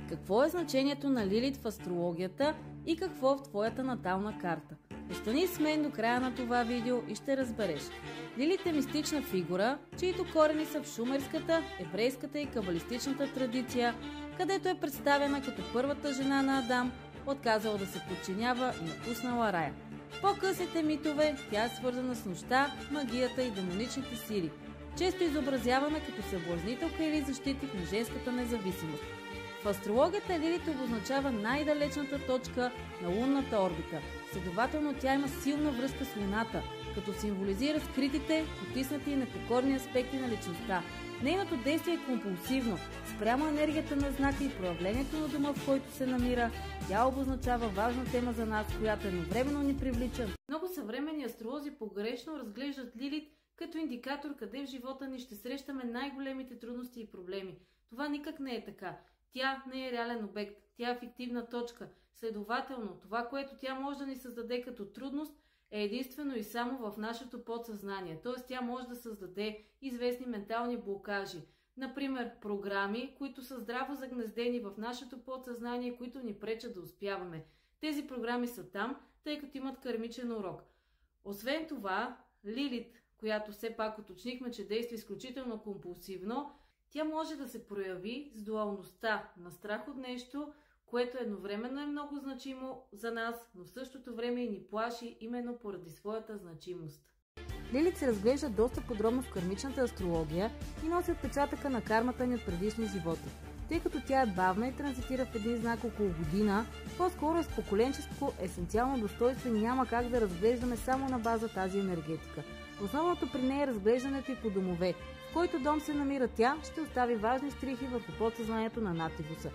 Какво е значението на Лилит в астрологията и какво в твоята натална карта? Остани с мен до края на това видео и ще разбереш. Лилит е мистична фигура, чието корени са в шумерската, еврейската и кабалистичната традиция, където е представена като първата жена на Адам, отказала да се подчинява и напуснала рая. В по-късните митове тя е свързана с нощта, магията и демоничните сили, често изобразявана като съблазнителка или защитник на женската независимост. В астрологията Лилит обозначава най-далечната точка на лунната орбита. Следователно тя има силна връзка с Луната, като символизира скритите, потиснати и непокорни аспекти на личността. Нейното действие е компулсивно, спрямо енергията на знака и проявлението на дома, в който се намира. Тя обозначава важна тема за нас, която едновременно ни привлича. Много съвременни астролози погрешно разглеждат Лилит като индикатор къде в живота ни ще срещаме най-големите трудности и проблеми. Това никак не е така. Тя не е реален обект, тя е фиктивна точка. Следователно, това, което тя може да ни създаде като трудност, е единствено и само в нашето подсъзнание. Т.е. тя може да създаде известни ментални блокажи. Например, програми, които са здраво загнездени в нашето подсъзнание, които ни пречат да успяваме. Тези програми са там, тъй като имат кармичен урок. Освен това, Лилит, която все пак уточнихме, че действа изключително компулсивно, тя може да се прояви с дуалността на страх от нещо, което едновременно е много значимо за нас, но в същото време и ни плаши именно поради своята значимост. Лилит се разглежда доста подробно в кармичната астрология и носи отпечатъка на кармата ни от предишни животи. Тъй като тя е бавна и транзитира в един знак около година, по-скоро е с поколенческо есенциално достойство и няма как да разглеждаме само на база тази енергетика. Основното при нея е разглеждането и по домове. В който дом се намира тя, ще остави важни стрихи върху подсъзнанието на Нативуса.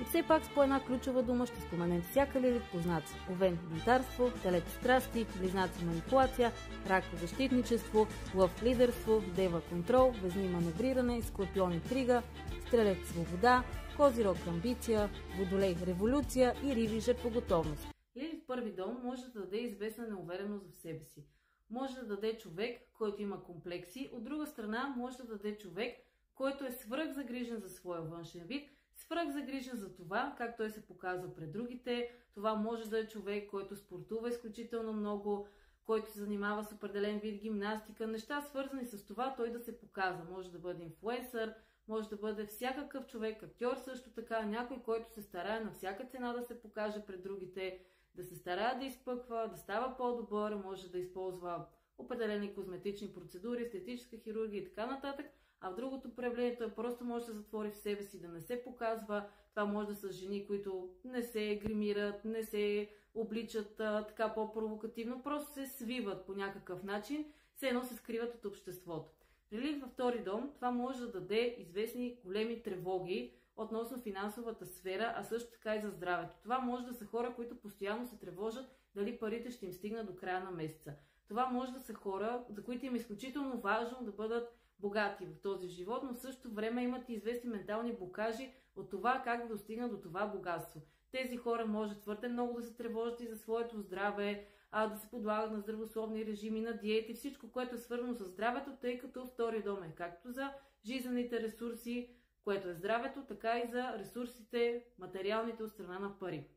И все пак с по една ключова дума ще споменем всяка Лилит познаци: Овен – бунтарство, Телец – страсти, Близнаци – манипулация, Рак – защитничество, Лъв – лидерство, Дева – контрол, Везни – маневриране, Скорпион – интрига, Стрелец – свобода, Козирог – амбиция, Водолей – революция и Риби – жертвоготовност. Лилит в първи дом може да даде известна неувереност в себе си. Може да даде човек, който има комплекси, от друга страна може да даде човек, който е свръхзагрижен за своя външен вид, свръхзагрижен за това как той се показва пред другите. Това може да е човек, който спортува изключително много, който се занимава с определен вид гимнастика, неща свързани с това той да се показва. Може да бъде инфлуенсър, може да бъде всякакъв човек, актьор също така, някой, който се старае на всяка цена да се покаже пред другите, да се старае да изпъква, да става по-добър, може да използва определени козметични процедури, естетическа хирургия и така нататък. А в другото проявление той просто може да се затвори в себе си, да не се показва. Това може да са жени, които не се гримират, не се обличат така по-провокативно, просто се свиват по някакъв начин, все едно се скриват от обществото. При Лилит във втори дом това може да даде известни големи тревоги относно финансовата сфера, а също така и за здравето. Това може да са хора, които постоянно се тревожат дали парите ще им стигнат до края на месеца. Това може да са хора, за които им е изключително важно да бъдат богати в този живот, но в същото време имат и известни ментални блокажи от това как да достигнат до това богатство. Тези хора може твърде много да се тревожат и за своето здраве, да се подлагат на здравословни режими, на диети, всичко, което е свързано с здравето, тъй като втори дом е както за жизнените ресурси, което е здравето, така и за ресурсите, материалните от страна на пари.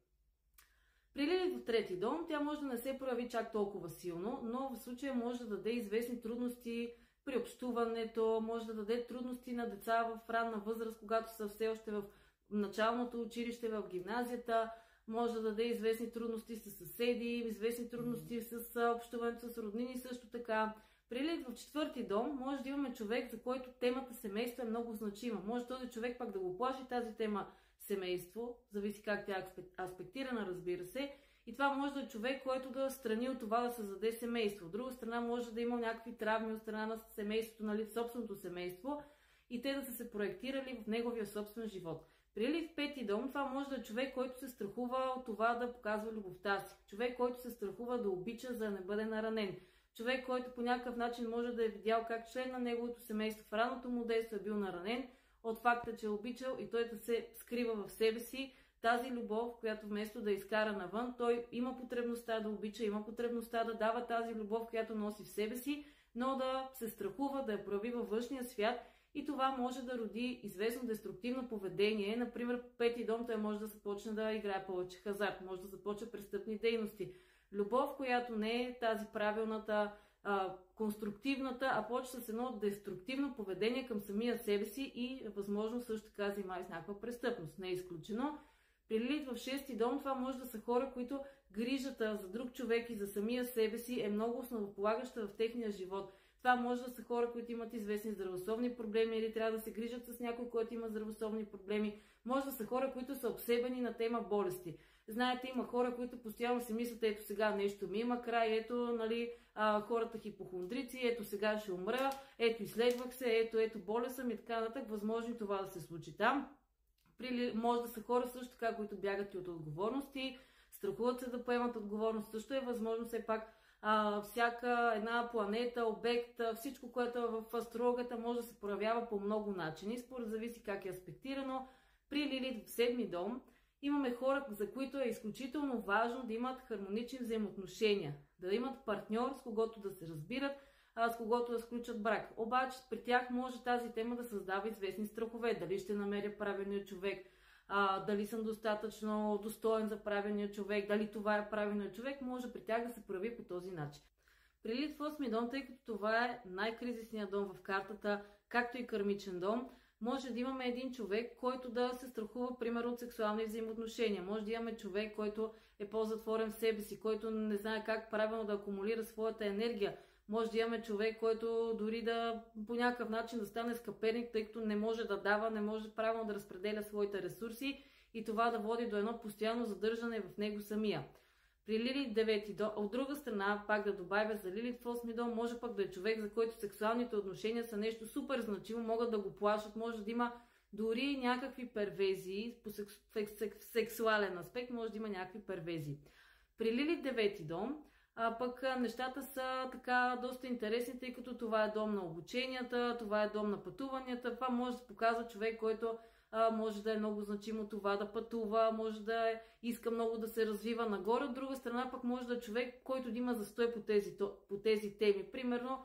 При Лилит в трети дом тя може да не се прояви чак толкова силно, но в случая може да даде известни трудности при общуването, може да даде трудности на деца в ранна възраст, когато са все още в началното училище, в гимназията, може да даде известни трудности с съседи, известни трудности с общуването с роднини също така. При Лилит в четвърти дом може да имаме човек, за който темата семейство е много значима. Може този човек пак да го плаши тази тема семейство, зависи как тя е аспектирана, разбира се. И това може да е човек, който да страни от това да създаде семейство. От друга страна може да има някакви травми от страна на семейството, нали, собственото семейство, и те да са се проектирали в неговия собствен живот. При Лилит в пети дом това може да е човек, който се страхува от това да показва любовта си. Човек, който се страхува да обича, за да не бъде наранен. Човек, който по някакъв начин може да е видял как член на неговото семейство в ранното му детство е бил наранен от факта, че е обичал и той да се скрива в себе си тази любов, която вместо да изкара навън, той има потребността да обича, има потребността да дава тази любов, която носи в себе си, но да се страхува да я прояви във външния свят и това може да роди известно деструктивно поведение. Например, в пети дом той може да започне да играе повече хазарт, може да започне престъпни дейности. Любов, която не е тази правилната, конструктивната, а почва с едно деструктивно поведение към самия себе си и възможно също така занимава с някаква престъпност. Не е изключено. При Лилит в шести дом това може да са хора, които грижата за друг човек и за самия себе си е много основополагаща в техния живот. Това може да са хора, които имат известни здравословни проблеми или трябва да се грижат с някой, който има здравословни проблеми. Може да са хора, които са обсебени на тема болести. Знаете, има хора, които постоянно си мислят, ето сега нещо ми има край, ето, нали, хората хипохондрици, ето сега ще умра, ето изследвах се, ето боля съм и така нататък. Възможно това да се случи там. Може да са хора също така, които бягат и от отговорности, страхуват се да поемат отговорност. Също е възможно все пак всяка една планета, обект, всичко, което е в астрологията, може да се проявява по много начини. Според зависи как е аспектирано. При Лилит в седми дом имаме хора, за които е изключително важно да имат хармонични взаимоотношения, да имат партньор, с когото да се разбират, с когото да сключат брак. Обаче при тях може тази тема да създава известни страхове. Дали ще намеря правилния човек, дали съм достатъчно достоен за правилния човек, дали това е правилният човек, може при тях да се прояви по този начин. При Лилит в 8 дом, тъй като това е най-кризисният дом в картата, както и кармичен дом, може да имаме един човек, който да се страхува, примерно, от сексуални взаимоотношения. Може да имаме човек, който е по-затворен в себе си, който не знае как правилно да акумулира своята енергия. Може да имаме човек, който дори да по някакъв начин да стане скъперник, тъй като не може да дава, не може правилно да разпределя своите ресурси и това да води до едно постоянно задържане в него самия. При Лилит 9 дом, от друга страна, пак да добавя за Лилит в 8 дом, може пък да е човек, за който сексуалните отношения са нещо супер значимо, могат да го плашат, може да има дори някакви перверзии, в сексуален аспект може да има някакви перверзии. При Лилит 9 дом, пък нещата са така доста интересни, тъй като това е дом на обученията, това е дом на пътуванията, това може да показва човек, който може да е много значимо това да пътува, може да иска много да се развива нагоре. От друга страна пък може да е човек, който да има застой по тези теми. Примерно,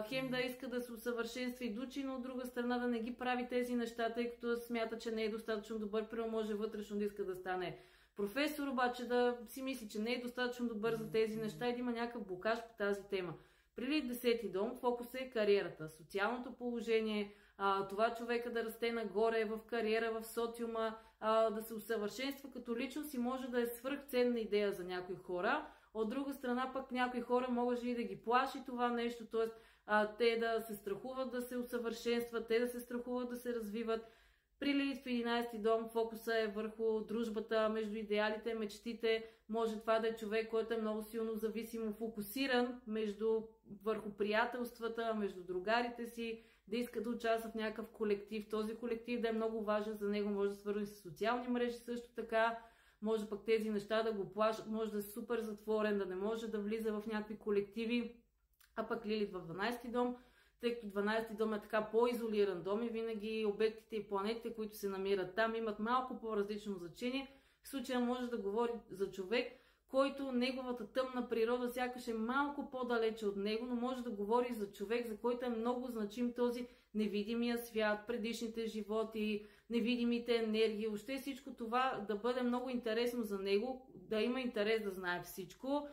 хем да иска да се усъвършенства и дучи, но от друга страна да не ги прави тези неща, тъй като смята, че не е достатъчно добър. Примерно може вътрешно да иска да стане професор, обаче да си мисли, че не е достатъчно добър за тези неща и да има някакъв блокаж по тази тема. При Лилит 10 дом фокус е кариерата, социалното положение, това човека да расте нагоре в кариера, в социума, да се усъвършенства като личност и може да е свръхценна идея за някои хора. От друга страна пък някои хора може и да ги плаши това нещо, т.е. те да се страхуват да се усъвършенстват, те да се страхуват да се развиват. При Лилит в 11 дом фокуса е върху дружбата между идеалите, мечтите. Може това да е човек, който е много силно зависимо фокусиран върху приятелствата, между другарите си, да иска да участва в някакъв колектив. Този колектив да е много важен за него, може да свързва с социални мрежи също така. Може пък тези неща да го плашат, може да е супер затворен, да не може да влиза в някакви колективи. А пък Лилит в 12 дом, тъй като 12 дом е така по-изолиран дом и винаги обектите и планетите, които се намират там, имат малко по-различно значение. В случая може да говори за човек, който неговата тъмна природа сякаш е малко по-далече от него, но може да говори за човек, за който е много значим този невидимия свят, предишните животи, невидимите енергии, въобще всичко това да бъде много интересно за него, да има интерес да знае всичко,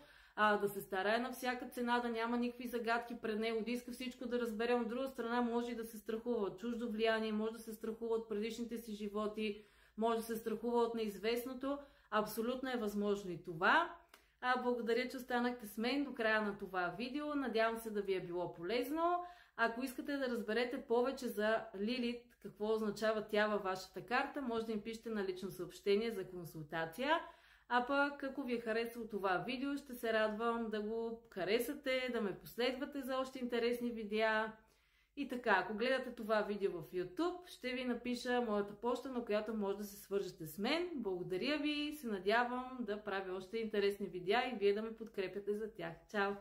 да се старае на всяка цена, да няма никакви загадки пред него, да иска всичко да разбере. От друга страна може и да се страхува от чуждо влияние, може да се страхува от предишните си животи, може да се страхува от неизвестното. Абсолютно е възможно и това. Благодаря, че останахте с мен до края на това видео. Надявам се да ви е било полезно. Ако искате да разберете повече за Лилит, какво означава тя във вашата карта, може да им пишете на лично съобщение за консултация. А пък, ако ви е харесало това видео, ще се радвам да го харесате, да ме последвате за още интересни видеа. И така, ако гледате това видео в YouTube, ще ви напиша моята поща, на която може да се свържете с мен. Благодаря ви, се надявам да правя още интересни видеа и вие да ме подкрепяте за тях. Чао!